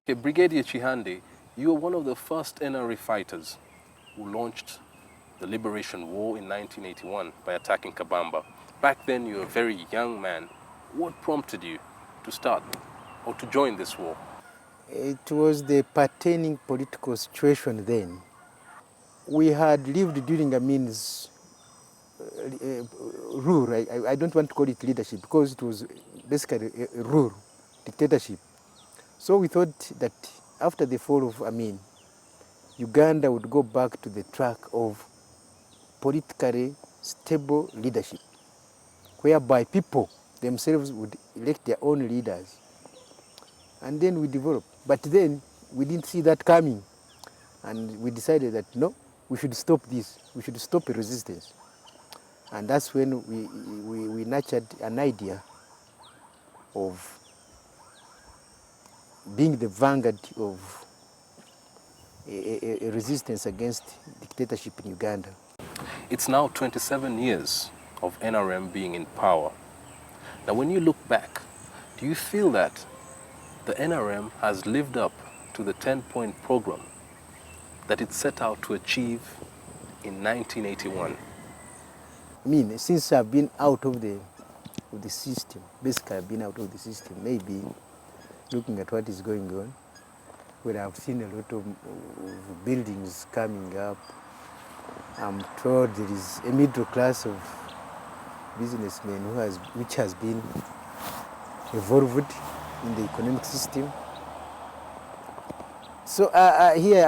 Okay, Brigadier Chihande, you were one of the first NRA fighters who launched the Liberation War in 1981 by attacking Kabamba. Back then, you were a very young man. What prompted you to start or to join this war? It was the pertaining political situation then. We had lived during Amin's rule. I don't want to call it leadership because it was basically a rule, dictatorship. So we thought that after the fall of Amin, Uganda would go back to the track of politically stable leadership, whereby people themselves would elect their own leaders. And then we developed. But then we didn't see that coming. And we decided that no, we should stop this. We should stop resistance. And that's when we nurtured an idea of being the vanguard of a resistance against dictatorship in Uganda. It's now 27 years of NRM being in power. Now, when you look back, do you feel that the NRM has lived up to the 10-point program that it set out to achieve in 1981? I mean, since I've been out of the system, basically I've been out of the system, maybe looking at what is going on, where I've seen a lot of buildings coming up. I'm told there is a middle class of businessmen which has been evolved in the economic system. So here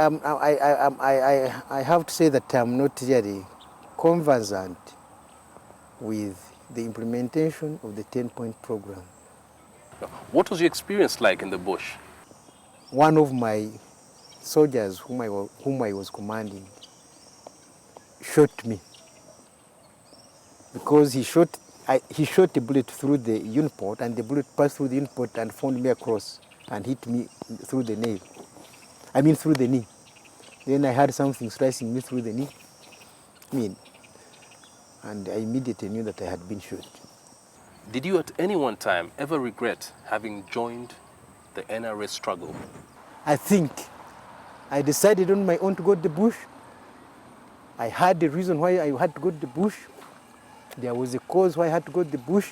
I have to say that I'm not really conversant with the implementation of the 10-point program. What was your experience like in the bush? One of my soldiers whom I was commanding shot me because he shot a bullet through the uniport, and the bullet passed through the uniport and found me across and hit me through the navel. I mean through the knee. Then I had something slicing me through the knee. And I immediately knew that I had been shot. Did you at any one time ever regret having joined the NRA struggle? I think I decided on my own to go to the bush. I had the reason why I had to go to the bush. There was a cause why I had to go to the bush.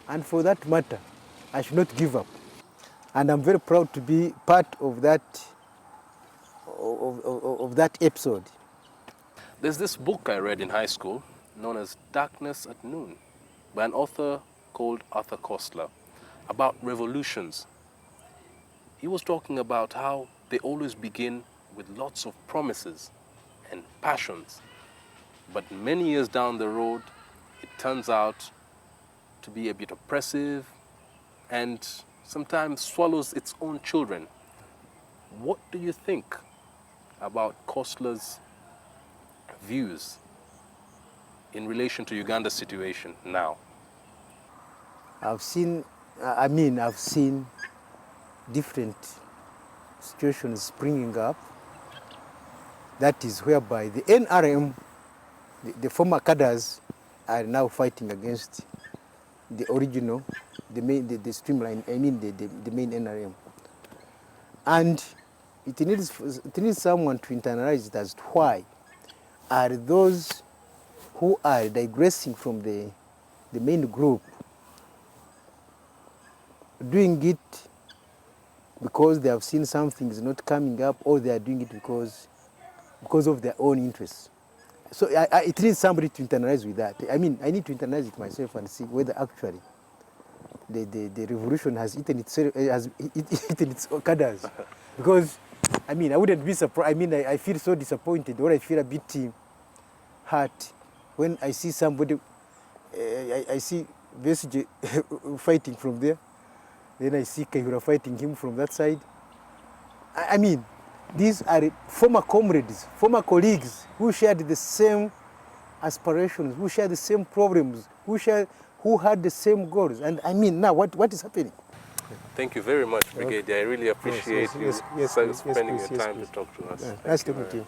And for that matter, I should not give up. And I'm very proud to be part of that episode. There's this book I read in high school known as Darkness at Noon by an author called Arthur Koestler about revolutions. He was talking about how they always begin with lots of promises and passions, but many years down the road it turns out to be a bit oppressive and sometimes swallows its own children. What do you think about Koestler's views in relation to Uganda's situation now? I've seen different situations springing up. That is whereby the NRM, the former cadres, are now fighting against the original, the streamline, the main NRM. And it needs someone to internalize it as to why are those who are digressing from the main group doing it because they have seen something is not coming up, or they are doing it because of their own interests. So it needs somebody to internalize with that. I mean, I need to internalize it myself and see whether actually the revolution has eaten its cadres. Because, I mean, I wouldn't be surprised. I mean, I feel so disappointed, or I feel a bit hurt when I see somebody, I see Besige fighting from there. Then I see Kahura fighting him from that side. I mean, these are former comrades, former colleagues who shared the same aspirations, who shared the same problems, who had the same goals. And I mean, now what is happening? Thank you very much, Brigadier. I really appreciate you spending your time to talk to us. Nice to meet you.